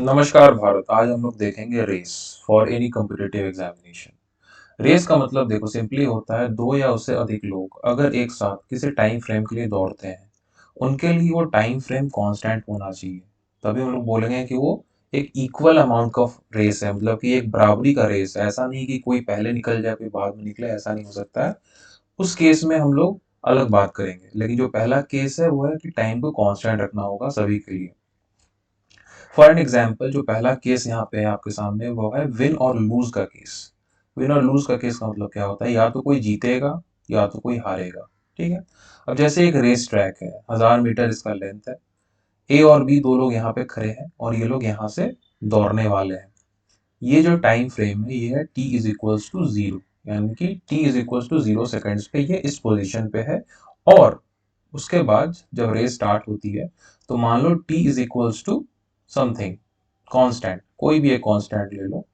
नमस्कार भारत। आज हम लोग देखेंगे race for any competitive examination. Race का मतलब देखो सिंपली होता है दो या उससे अधिक लोग अगर एक साथ किसी टाइम फ्रेम के लिए दौड़ते हैं, उनके लिए वो टाइम फ्रेम कांस्टेंट होना चाहिए। तभी हम लोग बोलेंगे कि वो एक इक्वल अमाउंट ऑफ रेस है, मतलब कि एक बराबरी का रेस है। ऐसा नहीं कि कोई पहले निकल जाए कोई बाद में निकले, ऐसा नहीं हो सकता है। उस केस में हम लोग अलग बात करेंगे, लेकिन जो पहला केस है वो है कि टाइम को कांस्टेंट रखना होगा सभी के लिए। फॉर एन एग्जाम्पल, जो पहला केस यहाँ पे है आपके सामने वो है विन और लूज का केस। विन और लूज का केस का मतलब क्या होता है, या तो कोई जीतेगा या तो कोई हारेगा। ठीक है। अब जैसे एक रेस ट्रैक है, 1000 मीटर इसका लेंथ है। ए और बी दो लोग यहाँ पे खड़े हैं और ये लोग यहाँ से दौड़ने वाले हैं। ये जो टाइम फ्रेम है ये है T is equals to zero, यानी कि T is equals to 0 seconds पे ये इस पोजीशन पे है। और उसके बाद जब रेस स्टार्ट होती है तो मान लो T is equals to something constant, कोई भी एक कांस्टेंट ले लो।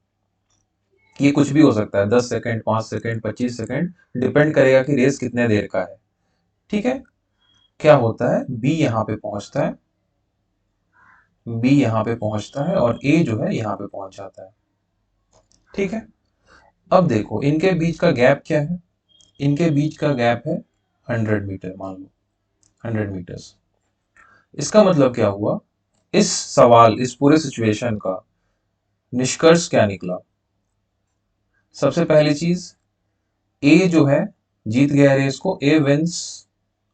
ये कुछ भी हो सकता है, 10 सेकेंड, 5 सेकेंड, 25 सेकेंड, डिपेंड करेगा कि रेस कितने देर का है। ठीक है। क्या होता है, बी यहाँ पे पहुंचता है, बी यहाँ पे पहुंचता है और ए जो है यहाँ पे पहुंच जाता है। ठीक है। अब देखो इनके बीच का गैप क्या है। इनके बीच का गैप है 100 मीटर, मान लो 100 मीटर्स। इसका मतलब क्या हुआ, इस सवाल, इस पूरे सिचुएशन का निष्कर्ष क्या निकला। सबसे पहली चीज, ए जो है जीत गया रेस को, ए विंस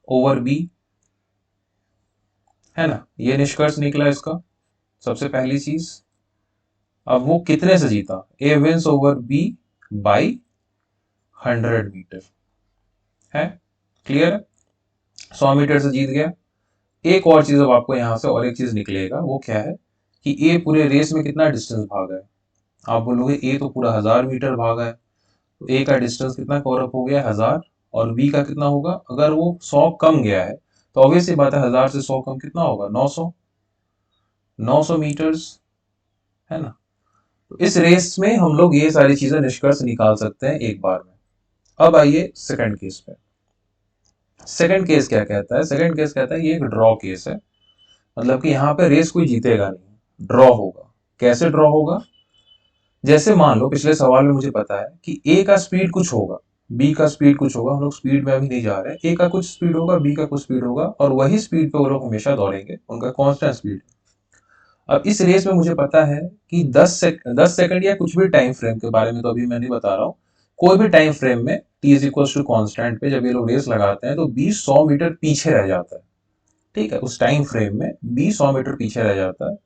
ओवर बी, है ना। ये निष्कर्ष निकला इसका, सबसे पहली चीज। अब वो कितने से जीता, A wins over B by 100 meter, है क्लियर है। 100 मीटर से जीत गया। एक और चीज अब आपको यहां से और एक चीज निकलेगा, वो क्या है कि ए पूरे रेस में कितना डिस्टेंस भागा है। आप बोलोगे ए तो पूरा 1000 मीटर भागा है, तो ए का डिस्टेंस कितना कवर अप हो गया, 1000। और बी का कितना होगा, अगर वो 100 कम गया है तो ऑब्वियस सी बात है 1000 से 100 कम कितना होगा, 900, 900 मीटर्स, है ना। तो इस रेस में हम लोग ये सारी चीजें निष्कर्ष निकाल सकते हैं एक बार में। अब आइए सेकंड केस पे। सेकंड केस क्या कहता है, सेकंड केस कहता है ये एक ड्रॉ केस है, मतलब कि यहाँ पे रेस कोई जीतेगा नहीं, ड्रॉ होगा। कैसे ड्रॉ होगा, जैसे मान लो पिछले सवाल में मुझे पता है कि ए का स्पीड कुछ होगा, बी का स्पीड कुछ होगा, हम लोग स्पीड में अभी नहीं जा रहे हैं। ए का कुछ स्पीड होगा, बी का कुछ स्पीड होगा, और वही स्पीड पे वो लोग हमेशा दौड़ेंगे, उनका कांस्टेंट स्पीड। अब इस रेस में मुझे पता है कि 10 सेकंड या कुछ भी टाइम फ्रेम के बारे में तो अभी मैं नहीं बता रहा हूँ, कोई भी टाइम फ्रेम में T is equal to constant पे जब ये लोग रेस लगाते हैं तो बी 100 मीटर पीछे रह जाता है। ठीक है, उस टाइम फ्रेम में बी 100 मीटर पीछे रह जाता है।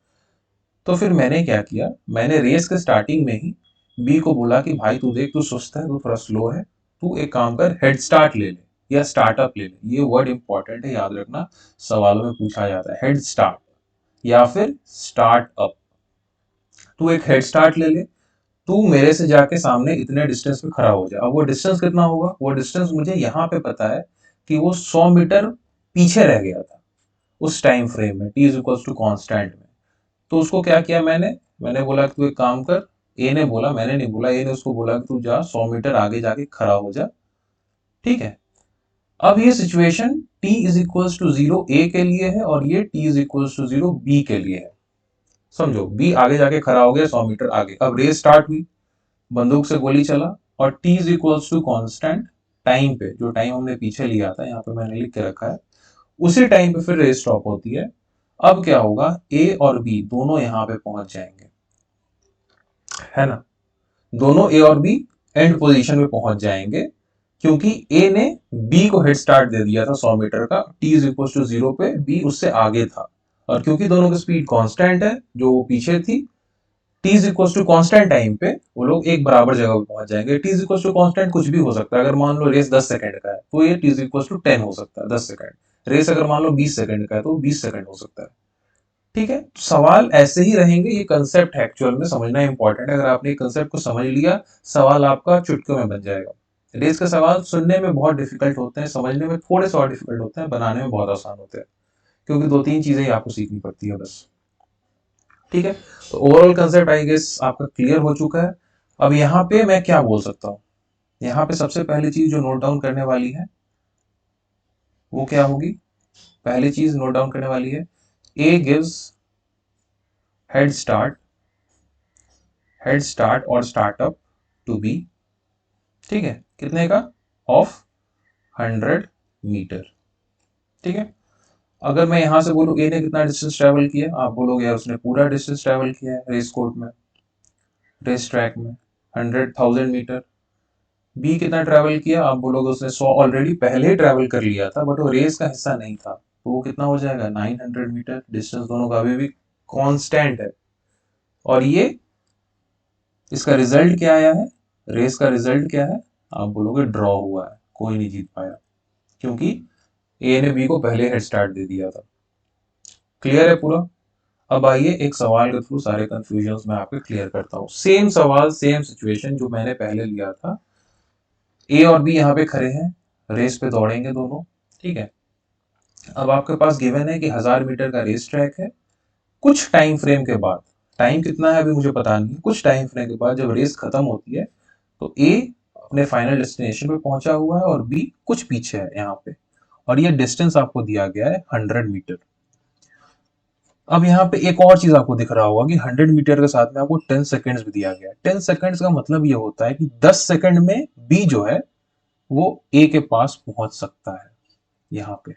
तो फिर मैंने क्या किया, मैंने रेस के स्टार्टिंग में ही बी को बोला कि भाई तू देख, तू सुस्त है, तू थोड़ा स्लो है, तू एक काम कर, हेड स्टार्ट ले ले या स्टार्टअप ले ले। ये वर्ड इंपॉर्टेंट है, याद रखना, सवालों में पूछा जाता है। हेड स्टार्ट या फिर स्टार्ट अप। तू एक हेड स्टार्ट ले ले, तू मेरे से जाके सामने इतने डिस्टेंस पे खड़ा हो जाए। अब वो डिस्टेंस कितना होगा, वो डिस्टेंस मुझे यहाँ पे पता है कि वो 100 मीटर पीछे रह गया था उस टाइम फ्रेम में, T is equal to constant में। तो उसको क्या किया मैंने, मैंने बोला कि तू एक काम कर। ए ने बोला, मैंने नहीं बोला, ए ने उसको बोला कि तू जा 100 मीटर आगे जाके खड़ा हो जा। ठीक है। अब ये situation T is equal to zero A के लिए है और ये T is equal to zero B के लिए है। समझो, बी आगे जाके खड़ा हो गया 100 मीटर आगे। अब रेस स्टार्ट हुई, बंदूक से गोली चला, और T is equal to constant time पे, जो टाइम हमने पीछे लिया था यहाँ पे मैंने लिख के रखा है, उसी टाइम पे फिर रेस स्टॉप होती है। अब क्या होगा, ए और बी दोनों यहाँ पे पहुंच जाएंगे, है ना। दोनों ए और बी एंड पोजीशन में पहुंच जाएंगे, क्योंकि ए ने बी को हेड स्टार्ट दे दिया था 100 मीटर का, T is equal to zero पे, बी उससे आगे था। और क्योंकि दोनों की स्पीड कांस्टेंट है, जो वो पीछे थी, T is equal to constant time पे वो लोग एक बराबर जगह पे पहुंच जाएंगे। T is equal to constant कुछ भी हो सकता है, अगर मान लो रेस 10 सेकंड का है तो ये टी इज इक्वल टू 10 हो सकता है, 10 सेकंड। रेस अगर मान लो 20 सेकंड का है तो 20 सेकंड हो सकता है। ठीक है, तो सवाल ऐसे ही रहेंगे। ये कंसेप्ट है, एक्चुअल में समझना इंपॉर्टेंट है। अगर आपने कंसेप्ट को समझ लिया, सवाल आपका चुटकियों में बन जाएगा। रेस के सवाल सुनने में बहुत डिफिकल्ट होते हैं, समझने में थोड़े से और डिफिकल्ट होते हैं, बनाने में बहुत आसान होते हैं, क्योंकि दो तीन चीजें ही आपको सीखनी पड़ती है बस। ठीक है, तो ओवरऑल कंसेप्ट आई गेस आपका क्लियर हो चुका है। अब यहाँ पे मैं क्या बोल सकता हूँ, यहाँ पे सबसे पहली चीज जो नोट डाउन करने वाली है वो क्या होगी, पहली चीज नोट डाउन करने वाली है, ए गिव्स हेड स्टार्ट और स्टार्टअप टू बी, ठीक है, कितने का, ऑफ 100 मीटर, ठीक है। अगर मैं यहां से बोलूं ए ने कितना डिस्टेंस ट्रेवल किया, आप बोलोगे यार उसने पूरा डिस्टेंस ट्रेवल किया है रेस कोर्ट में, रेस ट्रैक में, 100,000 मीटर। बी कितना ट्रेवल किया, आप बोलोगे उसने 100 ऑलरेडी पहले ही ट्रेवल कर लिया था, बट वो रेस का हिस्सा नहीं था, तो वो कितना हो जाएगा, 900 मीटर। डिस्टेंस दोनों का अभी भी कांस्टेंट है। और ये इसका रिजल्ट क्या आया है, रेस का रिजल्ट क्या है, आप बोलोगे ड्रॉ हुआ है, कोई नहीं जीत पाया, क्योंकि ए ने बी को पहले हेड स्टार्ट दे दिया था। क्लियर है पूरा। अब आइए एक सवाल के थ्रू सारे कंफ्यूजन मैं आपके क्लियर करता हूँ। सेम सवाल सेम सिचुएशन जो मैंने पहले लिया था, ए और बी यहाँ पे खड़े हैं, रेस पे दौड़ेंगे दोनों, ठीक है। अब आपके पास गिवन है कि 1000 मीटर का रेस ट्रैक है, कुछ टाइम फ्रेम के बाद, टाइम कितना है अभी मुझे पता नहीं, कुछ टाइम फ्रेम के बाद जब रेस खत्म होती है तो ए अपने फाइनल डेस्टिनेशन पे पहुंचा हुआ है और बी कुछ पीछे है यहाँ पे, और ये डिस्टेंस आपको दिया गया है 100 मीटर। अब यहाँ पे एक और चीज आपको दिख रहा होगा कि 100 मीटर के साथ में आपको 10 सेकेंड्स भी दिया गया है। 10 सेकेंड्स का मतलब ये होता है कि 10 सेकेंड में बी जो है वो ए के पास पहुंच सकता है। यहाँ पे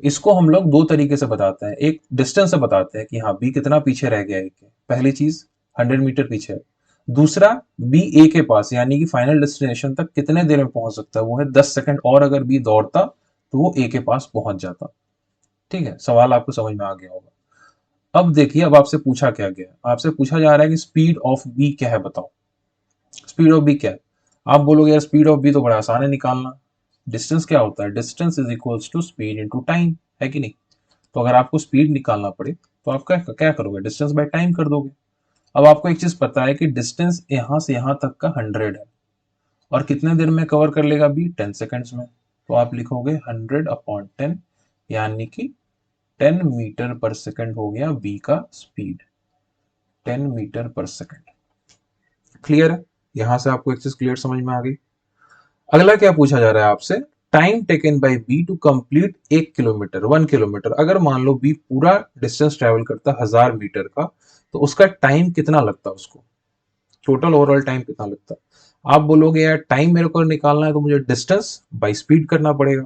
इसको हम लोग दो तरीके से बताते हैं, एक डिस्टेंस से बताते हैं कि हाँ बी कितना पीछे रह गया है, पहली चीज 100 मीटर पीछे है। दूसरा बी ए के पास यानी कि फाइनल डेस्टिनेशन तक कितने देर में पहुंच सकता है, वो है 10 सेकंड, और अगर बी दौड़ता तो वो ए के पास पहुंच जाता। ठीक है, सवाल आपको समझ में आ गया होगा। अब देखिए, अब आपसे पूछा क्या गया, आपसे पूछा जा रहा है कि स्पीड ऑफ बी क्या है, बताओ स्पीड ऑफ बी क्या है। आप बोलोगे यार स्पीड ऑफ बी तो बड़ा आसान है निकालना, डिस्टेंस क्या होता है, distance is equals to speed into time, है कि नहीं। तो अगर आपको स्पीड निकालना पड़े तो आप क्या क्या करोगे, डिस्टेंस बाय टाइम कर दोगे। अब आपको एक चीज पता है कि डिस्टेंस यहां से यहां तक का 100 है, और कितने देर में कवर कर लेगा बी, 10 सेकेंड्स में। तो आप लिखोगे 100/10, यानी कि 10 मीटर पर सेकेंड हो गया बी का स्पीड, 10 मीटर पर सेकेंड। क्लियर है, यहां से आपको एक चीज क्लियर समझ में आ गई। अगला क्या पूछा जा रहा है आपसे, time taken by B to complete 1 kilometre, 1 kilometre. अगर मान लो बी पूरा डिस्टेंस ट्रेवल करता 1000 मीटर का, तो उसका टाइम कितना लगता है, उसको टोटल ओवरऑल टाइम कितना लगता है। आप बोलोगे यार टाइम मेरे को निकालना है तो मुझे डिस्टेंस बाय स्पीड करना पड़ेगा।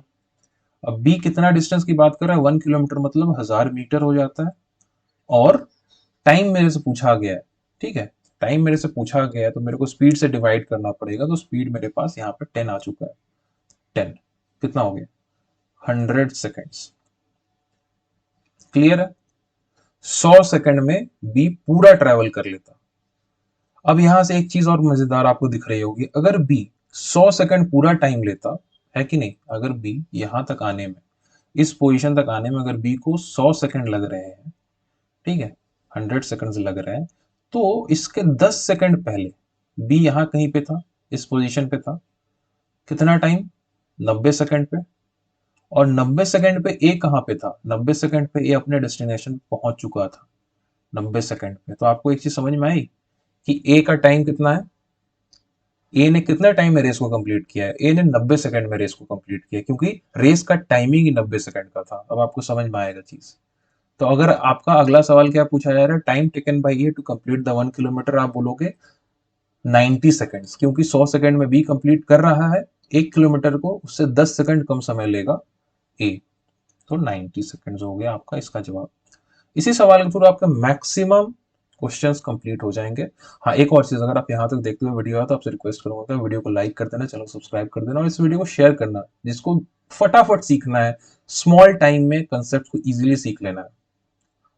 अब बी कितना डिस्टेंस की बात कर रहा है, 1 किलोमीटर, मतलब 1000 मीटर हो जाता है, और टाइम मेरे से पूछा गया है, ठीक है, टाइम मेरे से पूछा गया है तो मेरे को स्पीड से डिवाइड करना पड़ेगा, तो स्पीड मेरे पास यहाँ पे 10 आ चुका है। 10 कितना हो गया, 100 सेकेंड्स। क्लियर है, 100 सेकंड में बी पूरा ट्रेवल कर लेता। अब यहां से एक चीज और मजेदार आपको दिख रही होगी, अगर बी 100 सेकंड पूरा टाइम लेता, है कि नहीं, अगर बी यहां तक आने में, इस पोजीशन तक आने में अगर बी को 100 सेकंड लग रहे हैं, ठीक है, 100 सेकंड लग रहे हैं, तो इसके 10 सेकंड पहले बी यहां कहीं पे था, इस पोजीशन पे था, कितना टाइम, 90 सेकंड पे। और 90 सेकंड पे ए कहां पे था, 90 सेकंड पे ए अपने डेस्टिनेशन पहुंच चुका था, 90 सेकंड पे। तो आपको एक चीज समझ में आई कि ए का टाइम कितना है, ए ने कितना टाइम में रेस को कंप्लीट किया है, ए ने 90 सेकंड में रेस को कंप्लीट किया, क्योंकि रेस का टाइमिंग ही 90 सेकंड का था। अब आपको समझ में आएगा चीज। तो अगर आपका अगला सवाल क्या पूछा जा रहा है, time taken by A to complete the 1 kilometre, आप बोलोगे 90 सेकंड्स, क्योंकि 100 सेकंड में बी कंप्लीट कर रहा है, 1 किलोमीटर को उससे 10 सेकंड कम समय लेगा ए, तो 90 सेकंड्स हो गया आपका इसका जवाब। इसी सवाल के थ्रू आपका मैक्सिमम क्वेश्चंस कंप्लीट हो जाएंगे। हाँ, एक और चीज, अगर आप यहाँ तक देखते हुए वीडियो आया तो आपसे रिक्वेस्ट करूंगा कि वीडियो को लाइक कर देना, चैनल सब्सक्राइब कर देना, और इस वीडियो को शेयर करना, जिसको फटाफट सीखना है, स्मॉल टाइम में कंसेप्ट को इजीली सीख लेना है,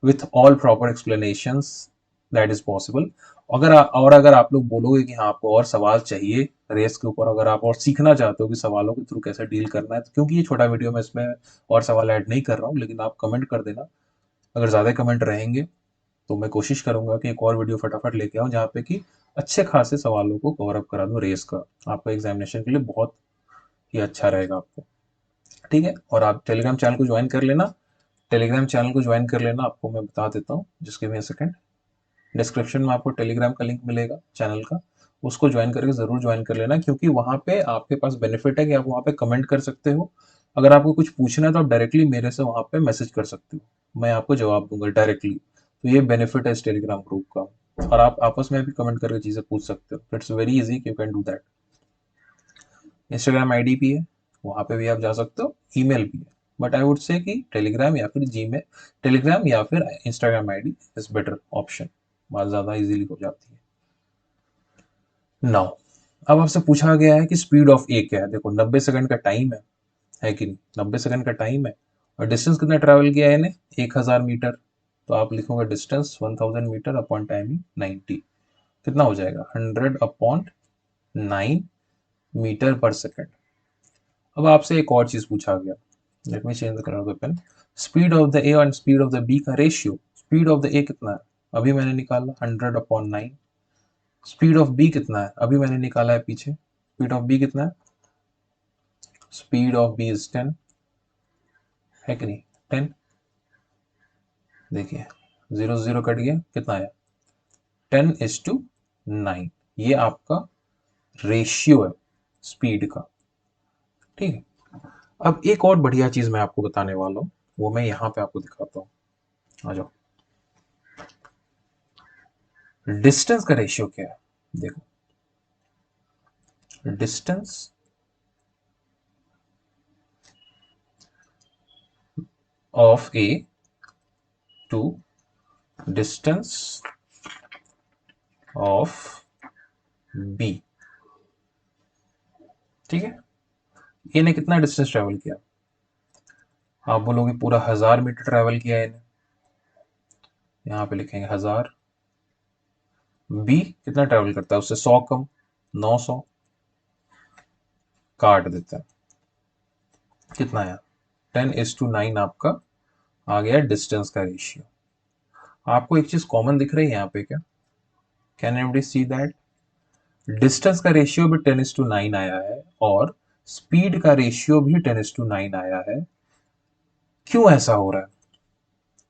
with all proper explanations that is possible. अगर आप लोग बोलोगे कि हाँ आपको और सवाल चाहिए रेस के ऊपर, अगर आप और सीखना चाहते हो कि सवालों के थ्रू कैसे डील करना है, तो क्योंकि ये छोटा वीडियो मैं इसमें और सवाल ऐड नहीं कर रहा हूँ, लेकिन आप कमेंट कर देना। अगर ज़्यादा कमेंट रहेंगे तो मैं कोशिश करूंगा कि एक और वीडियो फटाफट लेके आऊं, जहाँ पे कि अच्छे खासे सवालों को कवर अप करा दूं रेस का, आपका एग्जामिनेशन के लिए बहुत ही अच्छा रहेगा आपको। ठीक है, और आप टेलीग्राम चैनल को ज्वाइन कर लेना, टेलीग्राम चैनल को ज्वाइन कर लेना, आपको मैं बता देता हूँ, जिसके भी सेकंड डिस्क्रिप्शन में आपको टेलीग्राम का लिंक मिलेगा चैनल का, उसको ज्वाइन करके जरूर ज्वाइन कर लेना, क्योंकि वहां पे आपके पास बेनिफिट है कि आप वहां पे कमेंट कर सकते हो। अगर आपको कुछ पूछना है तो आप डायरेक्टली मेरे से वहां पे मैसेज कर सकते हो, मैं आपको जवाब दूंगा डायरेक्टली। तो ये बेनिफिट है इस टेलीग्राम ग्रुप का। और आप आपस में भी कमेंट करके चीज़ें पूछ सकते हो, it's very easy, you can do that. Instagram ID भी है, वहाँ पे भी आप जा सकते हो, ईमेल भी है, बट आई वुड से कि टेलीग्राम या फिर जीमेल, टेलीग्राम या फिर Instagram ID is better option, बात ज़्यादा इजीली हो जाती है। नाउ अब आपसे पूछा गया है कि स्पीड ऑफ ए क्या है। देखो 90 सेकंड का टाइम है कि नहीं, 90 सेकंड का टाइम है, और डिस्टेंस कितना ट्रैवल किया है इन्हें, 1000 मीटर। तो आप लिखोगे डिस्टेंस 1000 मीटर अपॉन टाइमिंग 90, कितना हो जाएगा 100 अपॉन 9 मीटर पर सेकंड। अब आपसे एक और चीज पूछा गया, let me change the colour of the pen. Speed of the A और स्पीड ऑफ द बी का ratio, speed of the A कितना है, अभी मैंने निकाला 100 अपॉन 9। स्पीड ऑफ बी कितना है, अभी मैंने निकाला है पीछे, स्पीड ऑफ बी कितना है, स्पीड ऑफ बी इज 10, है कि नहीं 10। देखिए 0 0 कट गया, कितना आया 10:9, ये आपका रेशियो है स्पीड का, ठीक है। अब एक और बढ़िया चीज मैं आपको बताने वाला हूं, वो मैं यहां पे आपको दिखाता हूं, आ जाओ। डिस्टेंस का रेशियो क्या है, देखो distance of A to distance of B, ठीक है। ए ने कितना डिस्टेंस ट्रेवल किया, आप बोलोगे पूरा 1000 मीटर ट्रेवल किया है इन्हें, यहां पे लिखेंगे 1000। बी कितना ट्रेवल करता है उससे 100 कम, 900, काट देते हैं, कितना आया 10:9 आपका आ गया डिस्टेंस का रेशियो। आपको एक चीज कॉमन दिख रही है यहाँ पे क्या, can everybody see that distance का रेशियो भी 10:9 आया है और स्पीड का रेशियो भी 10:9 आया है। क्यों ऐसा हो रहा है,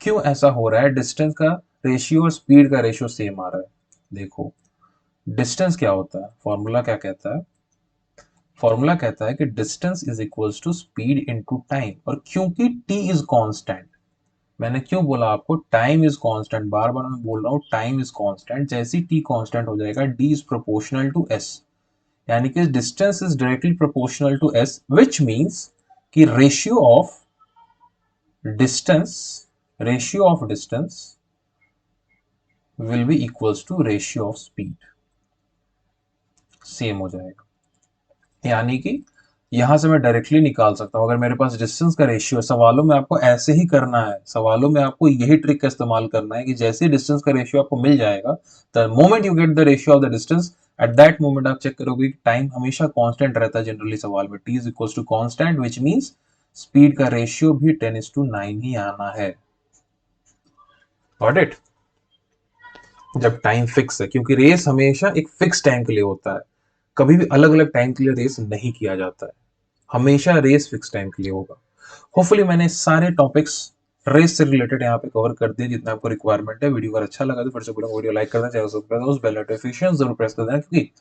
क्यों ऐसा हो रहा है, डिस्टेंस का रेशियो और स्पीड का रेशियो सेम आ रहा है। देखो डिस्टेंस क्या होता है, फॉर्मूला क्या कहता है, फॉर्मूला कहता है कि distance is equals to speed into time, और क्योंकि टी इज कांस्टेंट, मैंने क्यों बोला आपको टाइम इज कांस्टेंट, बार बार मैं बोल रहा हूँ टाइम इज कांस्टेंट, जैसे टी कांस्टेंट हो जाएगा D is proportional to S, यानी कि distance is directly proportional to S, which means कि ratio of distance will be equals to ratio of speed, same हो जाएगा। यानी कि यहां से मैं डायरेक्टली निकाल सकता हूं, अगर मेरे पास डिस्टेंस का रेशियो, सवालों में आपको ऐसे ही करना है, सवालों में आपको यही ट्रिक का इस्तेमाल करना है कि जैसे डिस्टेंस का रेशियो आपको मिल जाएगा, the moment you get the ratio of the distance, at that moment आप चेक करोगे कि टाइम हमेशा कांस्टेंट रहता है जनरली सवाल में, T is equal to constant, which means speed का रेशियो भी 10:9 ही आना है। गॉट इट, जब टाइम फिक्स है, क्योंकि रेस हमेशा एक फिक्स टाइम के लिए होता है, कभी भी अलग अलग टाइम के लिए रेस नहीं किया जाता है, हमेशा रेस फिक्स टाइम के लिए होगा। होपफुली मैंने सारे टॉपिक्स रेस से रिलेटेड यहाँ पे कवर कर दिए जितना आपको रिक्वायरमेंट है। वीडियो अगर अच्छा लगा तो फिर से बोलूंगा वीडियो लाइक करना, चैनल सब्सक्राइब करना, उस बेल नोटिफिकेशन जरूर प्रेस कर देना, क्योंकि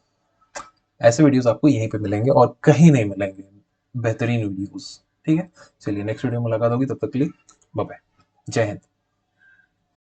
ऐसे वीडियोस आपको यहीं पे मिलेंगे और कहीं नहीं मिलेंगे, बेहतरीन वीडियोस, ठीक है। चलिए नेक्स्ट वीडियो में मुलाकात होगी, तब तक के लिए बाय बाय, जय हिंद।